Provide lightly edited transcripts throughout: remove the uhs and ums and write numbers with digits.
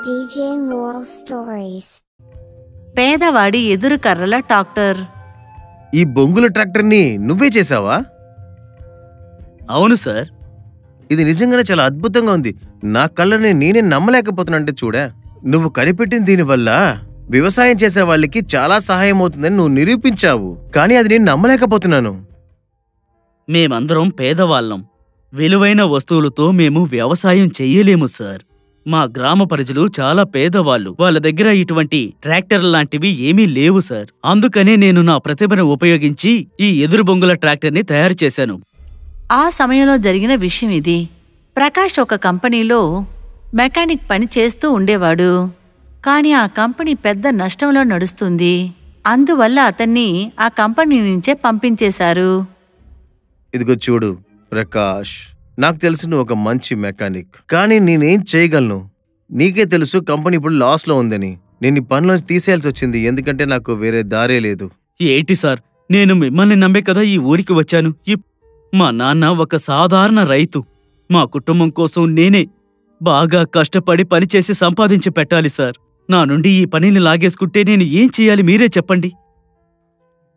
DJ Moral Stories. పేదవాడి ఎదురు కర్రల ట్రాక్టర్. ఈ బొంగుల ట్రాక్టర్ని నువ్వే చేసావా? అవును సార్. ఇది నిజంగానే చాలా అద్భుతంగా ఉంది. నా కళ్ళని నేనే నమ్మలేకపోతున్నానంటే చూడా. నువ్వు కనిపెట్టిన దీనివల్ల వ్యవసాయం చేసే వాళ్ళకి చాలా సహాయం అవుతుందని నువ్వు నిరూపించావు. కానీ అది నేను నమ్మలేకపోతున్నాను. మేమందరం పేదవాళ్ళం. విలువైన వస్తువులతో మేము వ్యవసాయం చెయ్యలేము సార్. మా గ్రామ ప్రజలు చాలా పేదవాళ్ళు. వాళ్ళ దగ్గర ఇటువంటి ట్రాక్టర్ లాంటివి ఏమీ లేవు సార్. అందుకనే నేను నా ప్రతిభను ఉపయోగించి ఈ ఎదురు బొంగుల ట్రాక్టర్ని తయారు చేశాను. ఆ సమయంలో జరిగిన విషయం ఇది. ప్రకాష్ ఒక కంపెనీలో మెకానిక్ పని చేస్తూ ఉండేవాడు. కాని ఆ కంపెనీ పెద్ద నష్టంలో నడుస్తుంది. అందువల్ల అతన్ని ఆ కంపెనీ నుంచే పంపించేశారు. ఇదిగో చూడు ప్రకాష్, నాకు తెలుసు నువ్వు ఒక మంచి మెకానిక్. కానీ నేనేం చేయగలను? నీకే తెలుసు కంపెనీ ఇప్పుడు లాస్లో ఉందని. నేను ఈ పనిలోంచి తీసేయాల్సి వచ్చింది, ఎందుకంటే నాకు వేరే దారే లేదు. ఏంటి సార్, నేను మిమ్మల్ని నమ్మే కదా ఈ ఊరికి వచ్చాను. మా నాన్న ఒక సాధారణ రైతు. మా కుటుంబం కోసం నేనే బాగా కష్టపడి పనిచేసి సంపాదించి పెట్టాలి సార్. నా నుండి ఈ పనిని లాగేసుకుంటే నేను ఏం చెయ్యాలి మీరే చెప్పండి.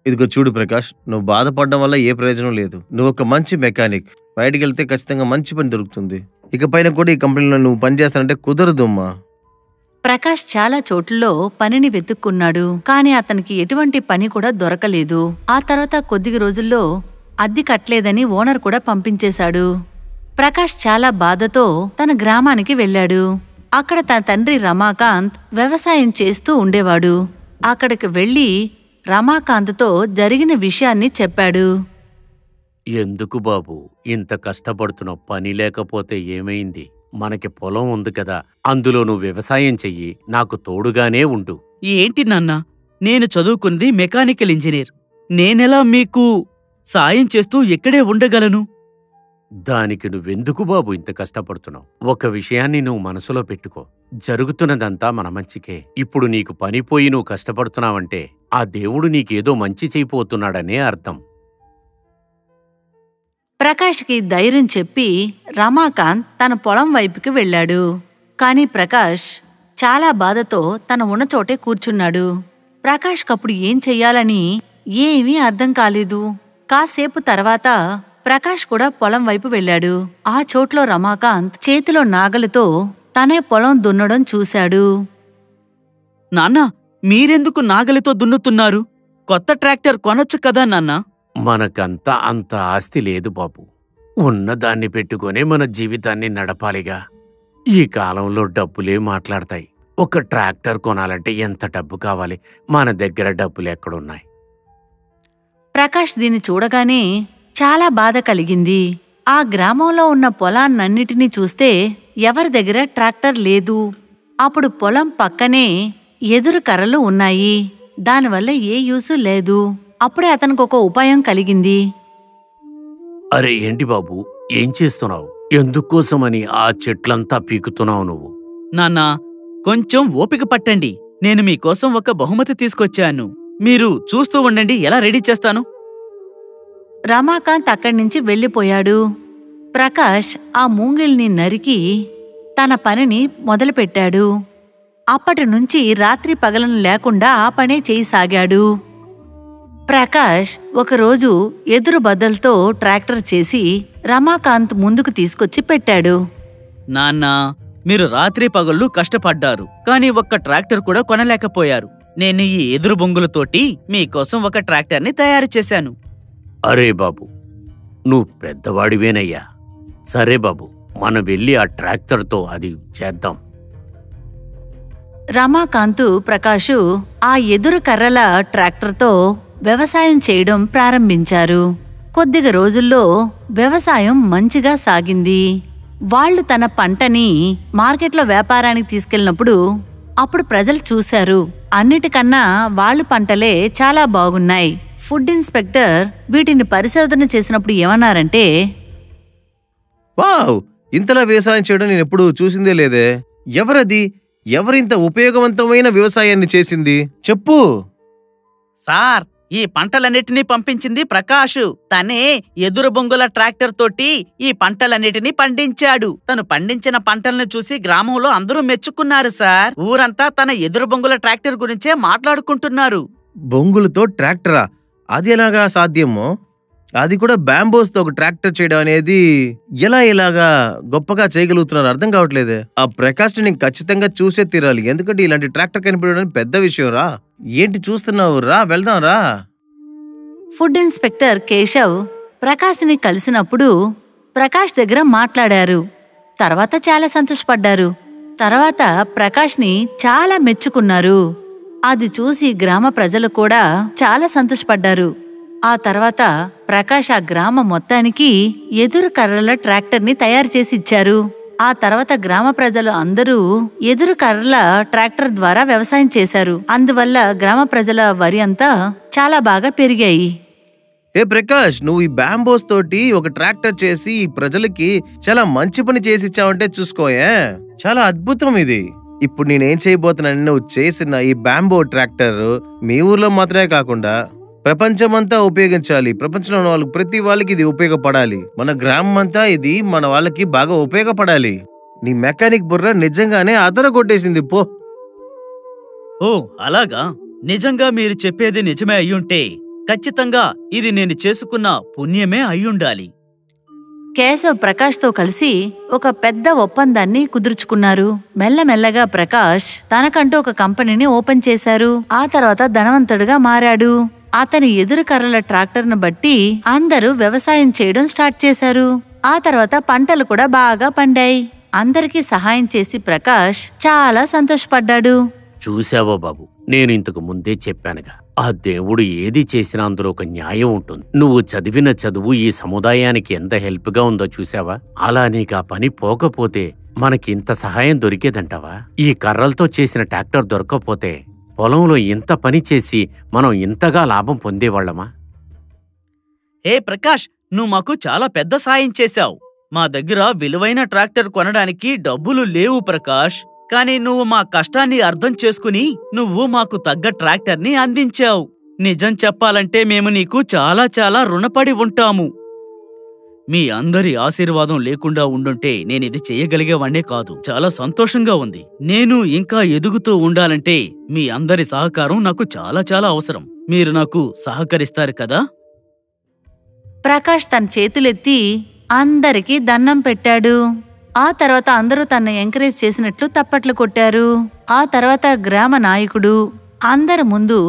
ఇదిగో చూడు ప్రకాష్, నువ్వు బాధపడడం వల్ల ఏ ప్రయోజనం లేదు. నువ్వు ఒక మంచి మెకానిక్. బయటికి వెళ్తే ఖచ్చితంగా మంచి పని దొరుకుతుంది. ఇకపైన కూడా ఈ కంపెనీలో నువ్వు పని చేస్తానంటే కుదరదమ్మా. ప్రకాష్ చాలా చోట్లలో పనిని వెతుక్కున్నాడు. కాని అతనికి ఎటువంటి పని కూడా దొరకలేదు. ఆ తర్వాత కొద్ది రోజుల్లో అద్దె కట్టలేదని ఓనర్ కూడా పంపించేశాడు. ప్రకాష్ చాలా బాధతో తన గ్రామానికి వెళ్ళాడు. అక్కడ తన తండ్రి రమాకాంత్ వ్యవసాయం చేస్తూ ఉండేవాడు. అక్కడికి వెళ్లి రమాకాంత్తో జరిగిన విషయాన్ని చెప్పాడు. ఎందుకు బాబు ఇంత కష్టపడుతున్నావు? పని లేకపోతే ఏమైంది? మనకి పొలం ఉంది కదా, అందులో నువ్వు వ్యవసాయం చెయ్యి. నాకు తోడుగానే ఉండు. ఏంటి నాన్న, నేను చదువుకున్నది మెకానికల్ ఇంజనీర్. నేనెలా మీకు సాయం చేస్తూ ఇక్కడే ఉండగలను? దానికి నువ్వెందుకు బాబు ఇంత కష్టపడుతున్నావు? ఒక విషయాన్ని నువ్వు మనసులో పెట్టుకో. జరుగుతున్నదంతా మన మంచికే. ఇప్పుడు నీకు పనిపోయి నువ్వు కష్టపడుతున్నావంటే ఆ దేవుడు నీకేదో మంచి చేయబోతున్నాడనే అర్థం. ప్రకాష్కి ధైర్యం చెప్పి రమాకాంత్ తన పొలం వైపుకి వెళ్ళాడు. కాని ప్రకాష్ చాలా బాధతో తన ఉన్నచోటే కూర్చున్నాడు. ప్రకాష్కప్పుడు ఏం చెయ్యాలని ఏమీ అర్థం కాలేదు. కాసేపు తర్వాత ప్రకాష్ కూడా పొలం వైపు వెళ్ళాడు. ఆ చోట్లో రమాకాంత్ చేతిలో నాగలితో తనే పొలం దున్నడం చూశాడు. నాన్నా, మీరెందుకు నాగలితో దున్నుతున్నారు? కొత్త ట్రాక్టర్ కొనొచ్చు కదా నాన్నా. మనకంతా అంత ఆస్తి లేదు బాబు. ఉన్నదాన్ని పెట్టుకునే మన జీవితాన్ని నడపాలిగా. ఈ కాలంలో డబ్బులే మాట్లాడతాయి. ఒక ట్రాక్టర్ కొనాలంటే ఎంత డబ్బు కావాలి? మన దగ్గర డబ్బులెక్కడున్నాయి? ప్రకాష్ దీన్ని చూడగానే చాలా బాధ కలిగింది. ఆ గ్రామంలో ఉన్న పొలాన్నన్నిటినీ చూస్తే ఎవరి దగ్గర ట్రాక్టర్ లేదు. అప్పుడు పొలం పక్కనే ఎదురు కర్రలు ఉన్నాయి. దానివల్ల ఏ యూసు లేదు. అప్పుడే అతనికి ఒక ఉపాయం కలిగింది. అరే ఏంటి బాబు, ఏం చేస్తున్నావు? ఎందుకోసమని ఆ చెట్లంతా పీకుతున్నావు నువ్వు? నాన్నా, కొంచెం ఓపిక పట్టండి. నేను మీకోసం ఒక బహుమతి తీసుకొచ్చాను. మీరు చూస్తూ ఉండండి, ఎలా రెడీ చేస్తాను. రమాకాంత్ అక్కడ్నుంచి వెళ్ళిపోయాడు. ప్రకాష్ ఆ మూంగిల్ని నరికి తన పనిని మొదలుపెట్టాడు. అప్పటినుంచి రాత్రి పగలను లేకుండా ఆ పనే చేయసాగాడు. ప్రకాష్ ఒకరోజు ఎదురు బద్దలతో ట్రాక్టర్ చేసి రమాకాంత్ ముందుకు తీసుకొచ్చి పెట్టాడు. నాన్నా, మీరు రాత్రి పగళ్ళు కష్టపడ్డారు, కానీ ఒక్క ట్రాక్టర్ కూడా కొనలేకపోయారు. నేను ఈ ఎదురు బొంగులతోటి మీకోసం ఒక ట్రాక్టర్ని తయారు చేశాను. అరే బాబు, నువ్వు పెద్దవాడివేనయ్యా. సరే బాబు, మనం వెళ్ళి ఆ ట్రాక్టర్తో అది చేద్దాం. రమాకాంత్, ప్రకాషు ఆ ఎదురు కర్రల ట్రాక్టర్తో వ్యవసాయం చేయడం ప్రారంభించారు. కొద్దిగా రోజుల్లో వ్యవసాయం మంచిగా సాగింది. వాళ్లు తన పంటని మార్కెట్లో వ్యాపారానికి తీసుకెళ్లినప్పుడు అప్పుడు ప్రజలు చూశారు, అన్నిటికన్నా వాళ్ళ పంటలే చాలా బాగున్నాయి. ఫుడ్ ఇన్స్పెక్టర్ వీటిని పరిశోధన చేసినప్పుడు ఏమన్నారంటే, వావ్, ఇంతలా వ్యవసాయం చేయడం నేను ఎప్పుడూ చూసిందే లేదే. ఎవరది? ఎవరింత ఉపయోగవంతమైన వ్యవసాయాన్ని చేసింది? చెప్పు. సార్, ఈ పంటలన్నిటినీ పంపించింది ప్రకాష్. తనే ఎదురు బొంగుల ట్రాక్టర్ తోటి ఈ పంటలన్నిటినీ పండించాడు. తను పండించిన పంటలను చూసి గ్రామంలో అందరూ మెచ్చుకున్నారు సార్. ఊరంతా తన ఎదురు బొంగుల ట్రాక్టర్ గురించే మాట్లాడుకుంటున్నారు. బొంగులతో ట్రాక్టరా? అది ఎలాగా సాధ్యమో? అది కూడా బ్యాంబోస్తో ఒక ట్రాక్టర్ చేయడం అనేది ఇలాగా గొప్పగా చేయగలుగుతున్నారు అర్థం కావట్లేదే. ఆ ప్రకాష్ని నేను ఖచ్చితంగా చూసే తీరాలి, ఎందుకంటే ఇలాంటి ట్రాక్టర్ కనిపించడం పెద్ద విషయం. రా, ఏంటి చూస్తున్నావు? రా వెళ్దాం రా. ఫుడ్ ఇన్స్పెక్టర్ కేశవ్ ప్రకాష్ని కలిసినప్పుడు ప్రకాష్ దగ్గర మాట్లాడారు. తర్వాత చాలా సంతోషపడ్డారు. తర్వాత ప్రకాష్ని చాలా మెచ్చుకున్నారు. అది చూసి గ్రామ ప్రజలు కూడా చాలా సంతోషపడ్డారు. ఆ తర్వాత ప్రకాష్ ఆ గ్రామం మొత్తానికి ఎదురు కర్రల ట్రాక్టర్ని తయారు చేసి ఇచ్చారు. ఆ తర్వాత గ్రామ ప్రజలు అందరూ ఎదురు కర్రల ట్రాక్టర్ ద్వారా వ్యవసాయం చేశారు. అందువల్ల గ్రామ ప్రజల వరి అంతా చాలా బాగా పెరిగాయి. ఏ ప్రకాష్, నువ్వు ఈ బ్యాంబోస్ తోటి ఒక ట్రాక్టర్ చేసి ఈ ప్రజలకి చాలా మంచి పని చేసి ఇచ్చావంటే చూసుకోయే, చాలా అద్భుతం ఇది. ఇప్పుడు నేనేం చేయబోతున్నాను, నువ్వు చేసిన ఈ బ్యాంబో ట్రాక్టర్ మీ ఊర్లో మాత్రమే కాకుండా ప్రపంచమంతా ఉపయోగించాలి. ప్రపంచంలో ఉన్న వాళ్ళకి ప్రతి వాళ్ళకి ఇది ఉపయోగపడాలి. మన గ్రామం అంతా ఇది మన వాళ్ళకి బాగా ఉపయోగపడాలి. నీ మెకానిక్ బుర్ర నిజంగానే అదరగొట్టేసింది పో. ఓ అలాగా? నిజంగా మీరు చెప్పేది నిజమే అయ్యుంటే ఖచ్చితంగా ఇది నేను చేసుకున్న పుణ్యమే అయ్యుండాలి. కేశవ్ ప్రకాష్తో కలిసి ఒక పెద్ద ఒప్పందాన్ని కుదుర్చుకున్నారు. మెల్లమెల్లగా ప్రకాష్ తనకంటూ ఒక కంపెనీని ఓపెన్ చేశారు. ఆ తర్వాత ధనవంతుడిగా మారాడు. అతని ఎదురు కర్రల ట్రాక్టర్ను బట్టి అందరూ వ్యవసాయం చేయడం స్టార్ట్ చేశారు. ఆ తర్వాత పంటలు కూడా బాగా పండాయి. అందరికీ సహాయం చేసి ప్రకాష్ చాలా సంతోషపడ్డాడు. చూసావా బాబు, నేను ఇంతకు ముందే చెప్పానుగా, ఆ దేవుడు ఏది చేసినా అందులో ఒక న్యాయం ఉంటుంది. నువ్వు చదివిన చదువు ఈ సముదాయానికి ఎంత హెల్ప్గా ఉందో చూసావా? అలా నీకు ఆ పని పోకపోతే మనకింత సహాయం దొరికేదంటావా? ఈ కర్రలతో చేసిన ట్రాక్టర్ దొరకకపోతే పొలంలో ఇంత పని చేసి మనం ఇంతగా లాభం పొందేవాళ్లమా? ఏ ప్రకాష్, నువ్వు మాకు చాలా పెద్ద సాయం చేశావు. మా దగ్గర విలువైన ట్రాక్టర్ కొనడానికి డబ్బులు లేవు ప్రకాష్. కానీ నువ్వు మా కష్టాన్ని అర్థం చేసుకుని నువ్వు మాకు తగ్గ ట్రాక్టర్ని అందించావు. నిజం చెప్పాలంటే మేము నీకు చాలా చాలా రుణపడి ఉంటాము. మీ అందరి ఆశీర్వాదం లేకుండా ఉండుంటే నేనిది చేయగలిగేవాణ్ణే కాదు. చాలా సంతోషంగా ఉంది. నేను ఇంకా ఎదుగుతూ ఉండాలంటే మీ అందరి సహకారం నాకు చాలా చాలా అవసరం. మీరు నాకు సహకరిస్తారు కదా? ప్రకాష్ తన చేతులెత్తి అందరికీ దండం పెట్టాడు. ఆ తర్వాత అందరూ తనను ఎంకరేజ్ చేసినట్లు తప్పట్లు కొట్టారు. ఆ తర్వాత గ్రామ నాయకుడు అందరి ముందు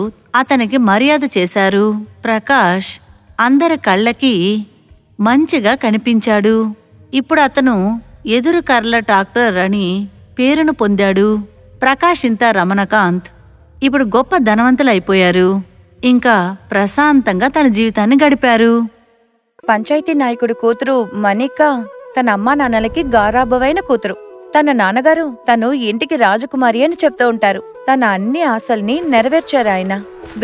అతనికి మర్యాద చేశారు. ప్రకాష్ అందరి కళ్ళకి మంచిగా కనిపించాడు. ఇప్పుడు అతను ఎదురు కర్రల ట్రాక్టర్ అని పేరును పొందాడు. ప్రకాష్ ఇంత రమణకాంత్ ఇప్పుడు గొప్ప ధనవంతులైపోయారు. ఇంకా ప్రశాంతంగా తన జీవితాన్ని గడిపారు. పంచాయతీ నాయకుడి కూతురు మణిక తన అమ్మా నాన్నలకి గారాబవైన కూతురు. తన నాన్నగారు తను ఇంటికి రాజకుమారి అని చెప్తూ ఉంటారు. తన అన్ని ఆశల్ని నెరవేర్చారు ఆయన.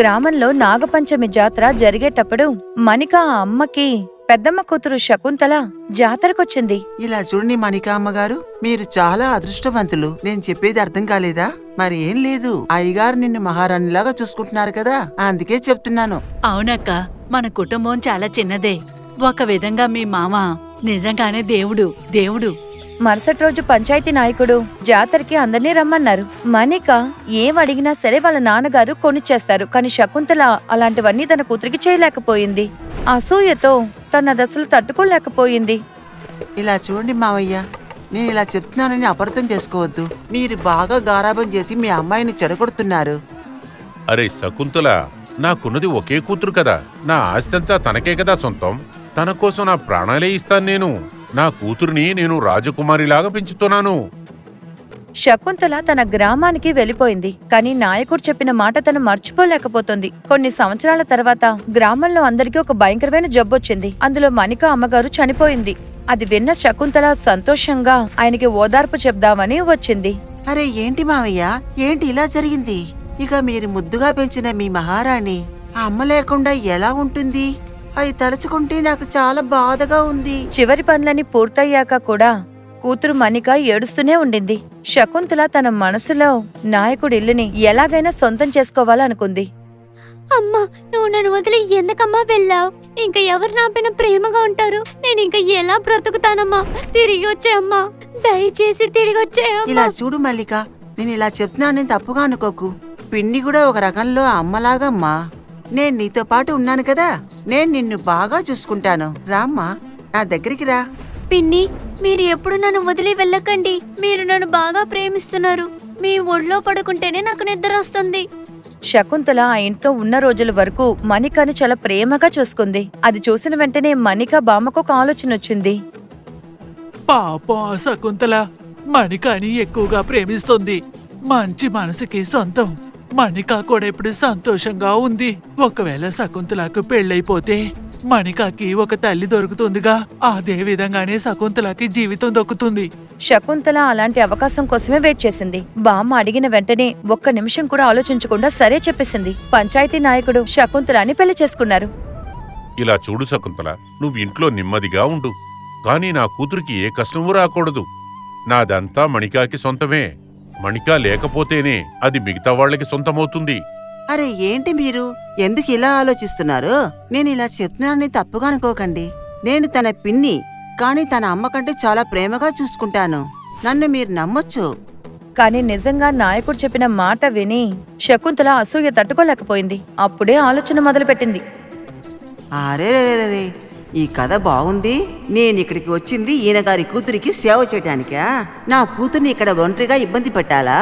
గ్రామంలో నాగపంచమి జాతర జరిగేటప్పుడు మణిక ఆ అమ్మకి పెద్దమ్మ కూతురు శకుంతల జాతరకొచ్చింది. ఇలా చూడండి మణిక అమ్మగారు, మీరు చాలా అదృష్టవంతులు. నేను చెప్పేది అర్థం కాలేదా? మరి ఏం లేదు, అయ్యగారు నిన్ను మహారాణిలాగా చూసుకుంటున్నారు కదా, అందుకే చెప్తున్నాను. అవునక్క, మన కుటుంబం చాలా చిన్నదే. ఒక విధంగా మీ మామ నిజంగానే దేవుడు. మరుసటి రోజు పంచాయతీ నాయకుడు జాతరకి అందర్నీ రమ్మన్నారు. మణిక ఏం అడిగినా సరే వాళ్ళ నాన్నగారు కొనిచ్చేస్తారు. కాని శకుంతల అలాంటివన్నీ తన కూతురికి చేయలేకపోయింది. అసూయతో తన దశలు తట్టుకోలేకపోయింది. ఇలా చూడండి మావయ్య, నేను ఇలా చెప్తున్నానని అపార్థం చేసుకోవద్దు. మీరు బాగా గారాబం చేసి మీ అమ్మాయిని చెడగొడుతున్నారు. అరే శకుంతల, నాకున్నది ఒకే కూతురు కదా, నా ఆస్తంతా తనకే కదా సొంతం. తన కోసం నా ప్రాణాలే ఇస్తాను. నేను నా కూతురిని నేను రాజకుమారిలాగా పెంచుతున్నాను. శకుంతల తన గ్రామానికి వెళ్ళిపోయింది. కాని నాయకుడు చెప్పిన మాట తను మర్చిపోలేకపోతుంది. కొన్ని సంవత్సరాల తర్వాత గ్రామంలో అందరికీ ఒక భయంకరమైన జబ్బొచ్చింది. అందులో మణిక అమ్మగారు చనిపోయింది. అది విన్న శకుంతల సంతోషంగా ఆయనకి ఓదార్పు చెప్దామని వచ్చింది. అరే ఏంటి మావయ్య, ఏంటి ఇలా జరిగింది? ఇక మీరు ముద్దుగా పెంచిన మీ మహారాణి ఆ అమ్మ లేకుండా ఎలా ఉంటుంది? అది తలుచుకుంటే నాకు చాలా బాధగా ఉంది. చివరి పనులని పూర్తయ్యాక కూడా కూతురు మణిక ఏడుస్తూనే ఉండింది. శకుంతల తన మనసులో నాయకుడి ఇల్లుని ఎలాగైనా సొంతం చేసుకోవాలనుకుంది. అమ్మా, నువ్వు నన్ను వదిలి ఎందుకమ్మా వెళ్ళావు? ఇంకా ఎవరు నా పైన ప్రేమగా ఉంటారు? నేను ఇంకా ఎలా బ్రతుకుతానమ్మా? తిరిగి వచ్చే అమ్మా, దయచేసి తిరిగి వచ్చే. ఇలా చూడు మల్లిక, నేను ఇలా చెప్తున్నానని తప్పుగా అనుకోకు. పిన్ని కూడా ఒక రకంలో అమ్మలాగమ్మా. నేను నీతో పాటు ఉన్నాను కదా, నేను నిన్ను బాగా చూసుకుంటాను. రామ్మా, నా దగ్గరికి రా. పిన్ని, మీరు ఎప్పుడు నన్ను వదిలి వెళ్ళకండి. మీరు నన్ను బాగా ప్రేమిస్తున్నారు. మీ ఒళ్ళో పడుకుంటేనే నాకు నిద్ర వస్తుంది. శకుంతల ఆ ఇంట్లో ఉన్న రోజుల వరకు మణికని చాలా ప్రేమగా చూసుకుంది. అది చూసిన వెంటనే మణిక బామ్మకు ఒక ఆలోచన వచ్చింది. పాపం శకుంతల మణికని ఎక్కువగా ప్రేమిస్తుంది. మంచి మనసుకి సొంతం. మణిక కూడా ఇప్పుడు సంతోషంగా ఉంది. ఒకవేళ శకుంతలకు పెళ్ళైపోతే మణికకి ఒక తల్లి దొరుకుతుందిగా, అదే విధంగానే శకుంతలకి జీవితం దొక్కుతుంది. శకుంతల అలాంటి అవకాశం కోసమే వెయిట్ చేసింది. బామ్మ అడిగిన వెంటనే ఒక్క నిమిషం కూడా ఆలోచించకుండా సరే చెప్పేసింది. పంచాయతీ నాయకుడు శకుంతలని పెళ్లి చేసుకున్నారు. ఇలా చూడు శకుంతల, నువ్వు ఇంట్లో నెమ్మదిగా ఉండు. కానీ నా కూతురికి ఏ కష్టమూ రాకూడదు. నాదంతా మణికాకి సొంతమే. మణిక లేకపోతేనే అది మిగతా వాళ్ళకి సొంతమవుతుంది. అరే ఏంటి మీరు ఎందుకు ఇలా ఆలోచిస్తున్నారు? నేను ఇలా చెప్తున్నానని తప్పుగా అనుకోకండి. నేను తన పిన్ని, కానీ తన అమ్మ కంటే చాలా ప్రేమగా చూసుకుంటాను. నన్ను మీరు నమ్మొచ్చు. కాని నిజంగా నాయకుడు చెప్పిన మాట విని శకుంతల అసూయ తట్టుకోలేకపోయింది. అప్పుడే ఆలోచన మొదలుపెట్టింది. అరేరేరేరే, ఈ కథ బాగుంది. నేనిక్కడికి వచ్చింది ఈయనగారి కూతురికి సేవ చేయటానికా? నా కూతుర్ని ఇక్కడ ఒంటరిగా ఇబ్బంది పెట్టాలా?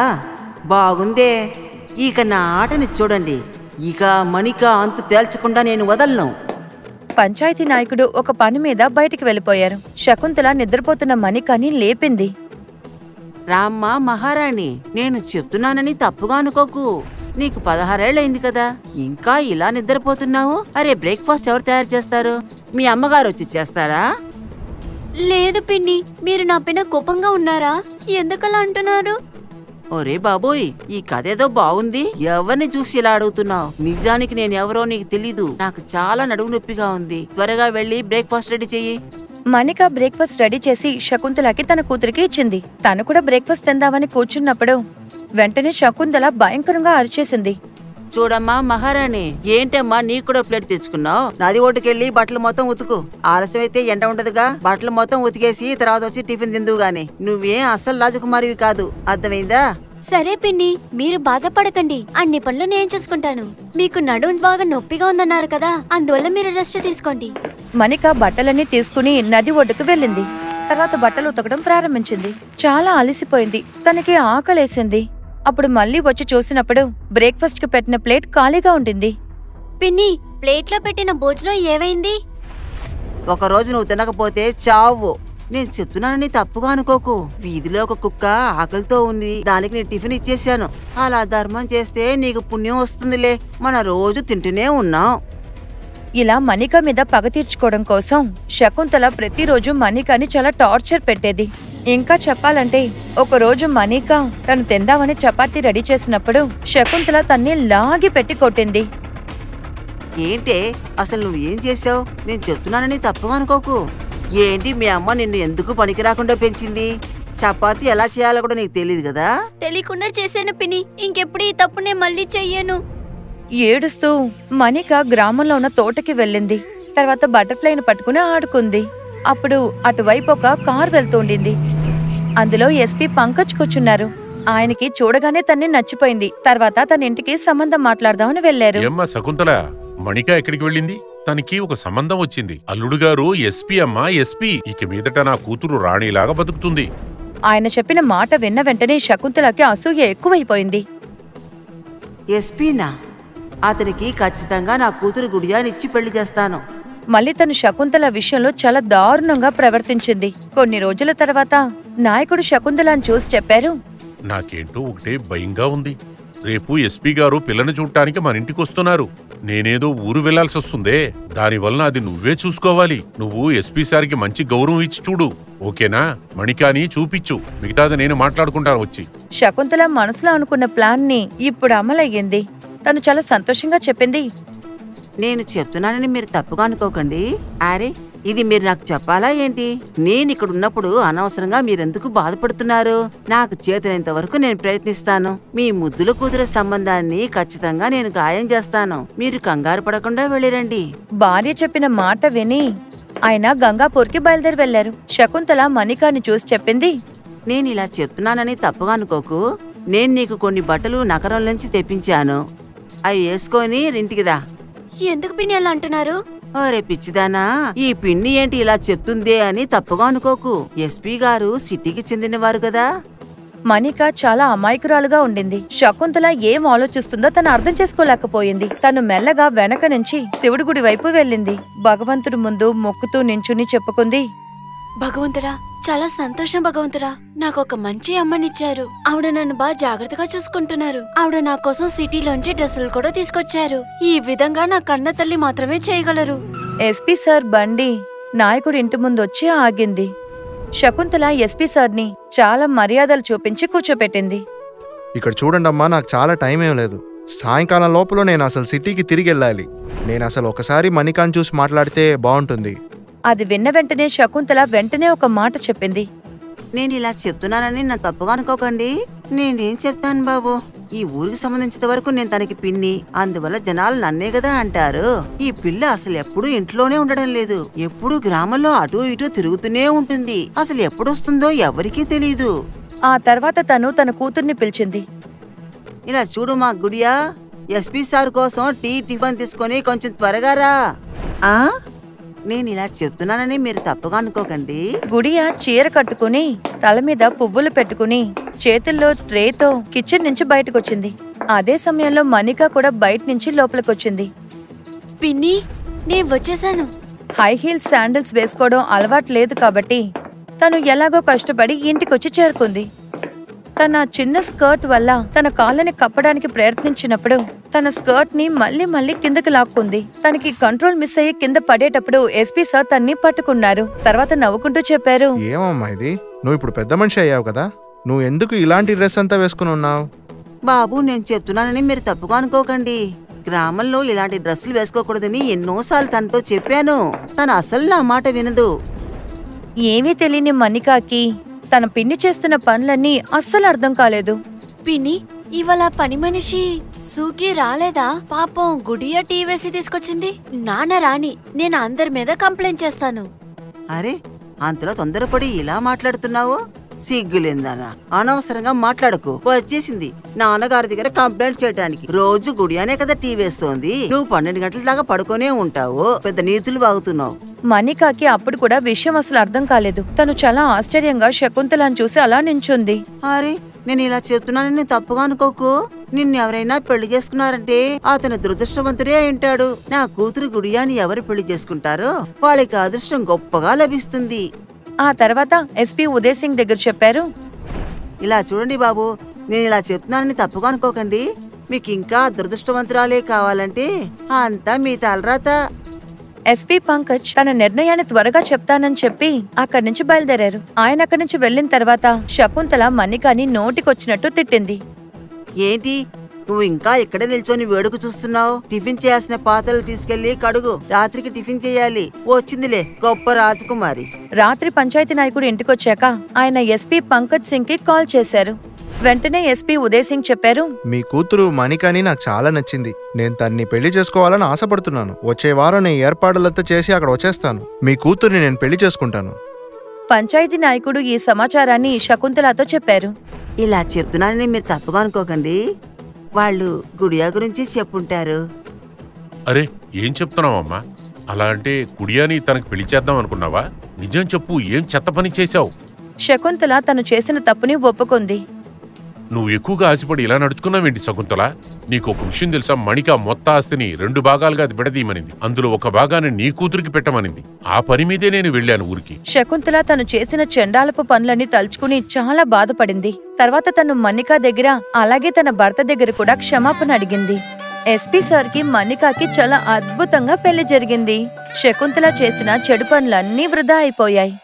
బాగుందే. ఇక నా ఆటని చూడండి. ఇక మణిక అంతు తేల్చకుండా నేను వదలను. పంచాయతీ నాయకుడు ఒక పని మీద బయటికి వెళ్ళిపోయారు. శకుంతల నిద్రపోతున్న మణికని లేపింది. రామ్మ మహారాణి, నేను చెప్తున్నానని తప్పుగా అనుకోకు. నీకు 16 ఏళ్ళయింది కదా, ఇంకా ఇలా నిద్రపోతున్నావు? అరే, బ్రేక్ఫాస్ట్ ఎవరు తయారు చేస్తారు? మీ అమ్మగారు వచ్చి చేస్తారా? లేదు పిన్ని, మీరు నా పైన కోపంగా ఉన్నారా? ఎందుకలా అంటున్నారు? ఒరే బాబోయ్, ఈ కథ ఏదో బాగుంది. ఎవరిని చూసి ఇలా అడుగుతున్నావు? నిజానికి నేను ఎవరో నీకు తెలీదు. నాకు చాలా నడుము నొప్పిగా ఉంది. త్వరగా వెళ్ళి బ్రేక్ఫాస్ట్ రెడీ చెయ్యి. మణిక బ్రేక్ఫాస్ట్ రెడీ చేసి శకుంతలకి తన కూతురికి ఇచ్చింది. తను కూడా బ్రేక్ఫాస్ట్ తిందామని కూర్చున్నప్పుడు వెంటనే శకుంతల భయంకరంగా అరిచేసింది. చూడమ్మా మహారాణి, ఏంటమ్మా నీకు కూడా ప్లేట్ తెచ్చుకున్నావు? నది ఒడ్డుకెళ్ళి బట్టలు మొత్తం ఉతుకు. ఆలస్యం అయితే ఎండ ఉండదుగా. బట్టలు మొత్తం ఉతికేసి తర్వాత వచ్చి టిఫిన్ తిందువు గాని. నువ్వేం అస్సలు రాజకుమారివి కాదు, అర్థమైందా? సరే పిన్ని, మీరు బాధపడకండి. అన్ని పనులు నేను చూసుకుంటాను. మీకు నడుం బాగా నొప్పిగా ఉందన్నారు కదా, అందువల్ల మీరు రెస్ట్ తీసుకోండి. మణిక బట్టలన్నీ తీసుకుని నది ఒడ్డుకు వెళ్ళింది. తర్వాత బట్టలు ఉతకడం ప్రారంభించింది. చాలా అలసిపోయింది. తనకి ఆకలేసింది. అప్పుడు మళ్ళీ వచ్చి చూసినప్పుడు బ్రేక్ఫాస్ట్ కి పెట్టిన ప్లేట్ ఖాళీగా ఉండింది. పిన్ని, ప్లేట్లో పెట్టిన భోజనం ఏమైంది? ఒకరోజు నువ్వు తినకపోతే చావు. నేను చెప్తున్నానని తప్పుగా అనుకోకు. వీధిలో ఒక కుక్క ఆకలితో ఉంది. దానికి నేను టిఫిన్ ఇచ్చేసాను. అలా ధర్మం చేస్తే నీకు పుణ్యం వస్తుందిలే. మన రోజు తింటూనే ఉన్నాం. ఇలా మణిక మీద పగ తీర్చుకోవడం కోసం శకుంతల ప్రతిరోజు మణికని చాలా టార్చర్ పెట్టేది. ఇంకా చెప్పాలంటే ఒకరోజు మణిక తను తిందామని చపాతీ రెడీ చేసినప్పుడు శకుంతల తన్ని లాగి పెట్టి కొట్టింది. ఏంటే అసలు నువ్వు ఏం చేసావు? నేను చెప్తున్నానని తప్పుగా అనుకోకు. ఏంటి మీ అమ్మ నిన్ను ఎందుకు పనికి రాకుండా పెంచింది? చపాతీ ఎలా చేయాలో కూడా నీకు తెలియదు కదా? తెలియకుండా చేశాను పిన్ని. ఇంకెప్పుడు ఈ తప్పు నేను మళ్ళీ చెయ్యను. ఏడుస్తూ మణిక గ్రామంలో ఉన్న తోటకి వెళ్ళింది. తర్వాత బటర్ఫ్లైని పట్టుకుని ఆడుకుంది. అప్పుడు అటువైపు ఒక కార్ వెళ్తుండింది. అందులో ఎస్పీ పంకజ్ కూర్చున్నారు. ఆయనకి చూడగానే తన్ని నచ్చిపోయింది. తర్వాత తన ఇంటికి సంబంధం మాట్లాడదామని వెళ్లారు. ఏమ్మా శకుంతల, మణిక ఎక్కడికి వెళ్ళింది? తనకి ఒక సంబంధం వచ్చింది. అల్లుడు గారు ఎస్పీ అమ్మా, ఎస్పీ. ఇక మీదట నా కూతురు రాణిలాగా బతుకుతుంది. ఆయన చెప్పిన మాట విన్న వెంటనే శకుంతలకి అసూయ ఎక్కువైపోయింది. ఎస్పీనా? అతనికి ఖచ్చితంగా నా కూతురు గుడియానిచ్చి పెళ్లి చేస్తాను. మళ్ళీ తను శకుంతల విషయంలో చాలా దారుణంగా ప్రవర్తించింది. కొన్ని రోజుల తర్వాత నాయకుడు శకుంతలను చూసి చెప్పారు, నాకేంటో ఒకటే భయంగా ఉంది. రేపు ఎస్పీ గారు పిల్లని చూడటానికి మన ఇంటికి వస్తున్నారు. నేనేదో ఊరు వెళ్లాల్సి వస్తుందే. దానివల్ల అది నువ్వే చూసుకోవాలి. నువ్వు ఎస్పీ సార్కి మంచి గౌరవం ఇచ్చి చూడు, ఓకేనా? మణికాని చూపించు, మిగతాది నేను మాట్లాడుకుంటాను వచ్చి. శకుంతల మనసులో అనుకున్న ప్లాన్ ని ఇప్పుడు అమలయ్యింది. తను చాలా సంతోషంగా చెప్పింది, నేను చెప్తున్నానని మీరు తప్పుగా అనుకోకండి. అరే, ఇది మీరు నాకు చెప్పాలా ఏంటి? నేను ఇక్కడ ఉన్నప్పుడు అనవసరంగా మీరెందుకు బాధపడుతున్నారు? నాకు చేతనైనంత వరకు నేను ప్రయత్నిస్తాను. మీ ముద్దుల కూతురు సంబంధాన్ని ఖచ్చితంగా నేను గాయం చేస్తాను. మీరు కంగారు పడకుండా వెళ్ళిరండి. భార్య చెప్పిన మాట విని ఆయన గంగాపూర్కి బయలుదేరి వెళ్లారు. శకుంతల మణికాని చూసి చెప్పింది, నేను ఇలా చెప్తున్నానని తప్పుగా అనుకోకు. నేను నీకు కొన్ని బట్టలు నగరం నుంచి తెప్పించాను. అవి వేసుకొని ఇంటికి రా. ఎందుకు పిన్ని అలా అంటున్నారు? అరే పిచ్చిదానా, ఈ పిన్ని ఏంటి ఇలా చెప్తుందే అని తప్పుగా అనుకోకు. ఎస్పీ గారు సిటీకి చెందినవారు కదా. మణిక చాలా అమాయకురాలుగా ఉండింది. శకుంతల ఏం ఆలోచిస్తుందో తను అర్థం చేసుకోలేకపోయింది. తను మెల్లగా వెనక నుంచి శివుడి గుడి వైపు వెళ్ళింది. భగవంతుడి ముందు మొక్కుతూ నించుని చెప్పుకుంది, భగవంతుడా, చాలా సంతోషం భగవంతుడా. నాకు ఒక మంచి అమ్మనిచ్చారు. ఆవిడ నన్ను బాగా జాగ్రత్తగా చూసుకుంటున్నారు. ఆవిడ నా కోసం సిటీలోంచి డ్రెస్సులు కూడా తీసుకొచ్చారు. ఈ విధంగా నా కన్న తల్లి మాత్రమే చేయగలరు. ఎస్పీ సార్ బండి నాయకుడి ఇంటి ముందు వచ్చి ఆగింది. శకుంతల ఎస్పీ సార్ని చాలా మర్యాదలు చూపించి కూర్చోపెట్టింది. ఇక్కడ చూడండమ్మా, నాకు చాలా టైం ఏం లేదు. సాయంకాలం లోపల నేను అసలు సిటీకి తిరిగి వెళ్ళాలి. నేను అసలు ఒకసారి మణికాన్ని చూసి మాట్లాడితే బాగుంటుంది. అది విన్న వెంటనే శకుంతల వెంటనే ఒక మాట చెప్పింది, నేను ఇలా చెప్తున్నానని నా తప్పుగా అనుకోకండి. నేనేం చెప్తాను బాబు, ఈ ఊరికి సంబంధించిన వరకు నేను తనకి పిన్ని. అందువల్ల జనాలు నన్నే కదా అంటారు. ఈ పిల్ల అసలు ఎప్పుడూ ఇంట్లోనే ఉండడం లేదు. ఎప్పుడూ గ్రామంలో అటూ ఇటూ తిరుగుతూనే ఉంటుంది. అసలు ఎప్పుడొస్తుందో ఎవరికీ తెలీదు. ఆ తర్వాత తను తన కూతుర్ని పిలిచింది. ఇలా చూడు మా గుడియా, ఎస్పీ సార్ కోసం టిఫిన్ తీసుకొని కొంచెం త్వరగా రా. నేను ఇలా చెప్తున్నానని మీరు తప్పుగా అనుకోకండి. గుడియా చీర కట్టుకుని తల మీద పువ్వులు పెట్టుకుని చేతుల్లో ట్రేతో కిచెన్ నుంచి బయటకొచ్చింది. అదే సమయంలో మణిక కూడా బయట నుంచి లోపలికొచ్చింది. పిన్ని, నేను వచ్చేసాను. హై హీల్స్ శాండిల్స్ వేసుకోవడం అలవాటు లేదు కాబట్టి తను ఎలాగో కష్టపడి ఇంటికొచ్చి చేరుకుంది. తన చిన్న స్కర్ట్ వల్ల తన కాళ్ళని కప్పడానికి ప్రయత్నించినప్పుడు తన స్కర్ట్ ని మళ్ళీ కిందకి లాక్కుంది. తనకి కంట్రోల్ మిస్ అయ్యి కింద పడేటప్పుడు ఎస్పీ సార్ తన్ని పట్టుకున్నారు. తర్వాత నవ్వుకుంటూ చెప్పారు, ఏమమ్మా ఇది, నువ్వు ఇప్పుడు పెద్ద మనిషి అయ్యావు కదా, నువ్వు ఎందుకు ఇలాంటి డ్రెస్ అంతా వేసుకుని ఉన్నావు? బాబు, నేను చెప్తున్నానని మీరు తప్పుగా అనుకోకండి. గ్రామంలో ఇలాంటి డ్రెస్సులు వేసుకోకూడదని ఎన్నోసార్లు తనతో చెప్పాను. తను అసలు నా మాట వినదు. ఏమీ తెలియని మణికాకి తన పిన్ని చేస్తున్న పనులన్నీ అస్సలు అర్థం కాలేదు. పిన్ని, ఇవాళ పని మనిషి సూకి రాలేదా? పాపం గుడియా టీ వేసి తీసుకొచ్చింది. నాన్న రాని, నేను అందరి మీద కంప్లైంట్ చేస్తాను. అరే, అంతలో తొందరపడి ఇలా మాట్లాడుతున్నావు? సిగ్గులేందానా, అనవసరంగా మాట్లాడకు. వచ్చేసింది నాన్నగారి దగ్గర కంప్లైంట్ చేయడానికి. రోజు గుడియానే కదా టీ వేస్తోంది. నువ్వు 12 గంటల దాకా పడుకోనే ఉంటావు. పెద్ద నీతులు వాగుతున్నావు. మణికాకి అప్పుడు కూడా విషయం అసలు అర్థం కాలేదు. తను చాలా ఆశ్చర్యంగా శకుంతలను చూసి అలా నించుంది. అరే, నేను ఇలా చెప్తున్నానని తప్పుగా అనుకోకు. నిన్నెవరైనా పెళ్లి చేసుకున్నారంటే అతను దురదృష్టవంతుడే అయింటాడు. నా కూతురు గుడియాని ఎవరు పెళ్లి చేసుకుంటారో వాళ్ళకి అదృష్టం గొప్పగా లభిస్తుంది. ఆ తర్వాత ఎస్పీ ఉదయ్ సింగ్ దగ్గర చెప్పారు, ఇలా చూడండి బాబు, నేను ఇలా చెప్తున్నానని తప్పుగా అనుకోకండి. మీకు ఇంకా దురదృష్టవంతురాలే కావాలంటే అంతా మీ తలరాత. ఎస్పీ పంకజ్ తన నిర్ణయాన్ని త్వరగా చెప్తానని చెప్పి అక్కడి నుంచి బయలుదేరారు. ఆయన అక్కడి నుంచి వెళ్లిన తర్వాత శకుంతల మణికాని నోటికొచ్చినట్టు తిట్టింది. ఏంటి, నువ్వు ఇంకా ఇక్కడే నిల్చొని వేడుకు చూస్తున్నావు? టిఫిన్ చేయాల్సిన పాత్రలు తీసుకెళ్లి కడుగు. రాత్రికి టిఫిన్ చేయాలి. వచ్చిందిలే గొప్ప రాజకుమారి. రాత్రి పంచాయతీ నాయకుడు ఇంటికొచ్చాక ఆయన ఎస్పీ పంకజ్ సింగ్ కి కాల్ చేశారు. వెంటనే ఎస్పీ ఉదయ్ సింగ్ చెప్పారు, మీ కూతురు మణికాని నాకు చాలా నచ్చింది. నేను తన్ని పెళ్లి చేసుకోవాలని ఆశపడుతున్నాను. వచ్చే వారం నేను ఏర్పాట్లతో చేసి అక్కడ వచ్చేస్తాను. మీ కూతుర్ని నేను పెళ్లి చేసుకుంటాను. పంచాయతీ నాయకుడు ఈ సమాచారాన్ని శకుంతలతో చెప్పారు. ఇలా చెప్తున్నానని మీరు తప్పుగా అనుకోకండి. వాళ్ళు గుడియా గురించి చెప్పుంటారు. అరే, ఏం చెప్తున్నావమ్మా? అలా అంటే గుడియాని తనకు పెళ్లి చేద్దాం అనుకున్నావా? నిజం చెప్పు, ఏం చెత్త పని చేశావు? శకుంతల తను చేసిన తప్పుని ఒప్పుకుంది. నువ్వు ఎక్కువగా ఆశపడి ఇలా నడుచుకున్నావేంటి శకుంతల? నీకు ఒక విషయం తెలుసా? మణిక మొత్తం ఆస్తిని 2 భాగాలుగా అది విడదీయమనింది. అందులో ఒక భాగాన్ని నీ కూతురికి పెట్టమనింది. ఆ పని మీదే నేను వెళ్ళాను ఊరికి. శకుంతల తను చేసిన చెండాలపు పనులన్నీ తలుచుకుని చాలా బాధపడింది. తర్వాత తను మణిక దగ్గర అలాగే తన భర్త దగ్గర కూడా క్షమాపణ అడిగింది. ఎస్పీ సార్కి మణికాకి చాలా అద్భుతంగా పెళ్లి జరిగింది. శకుంతల చేసిన చెడు పనులన్నీ వృధా అయిపోయాయి.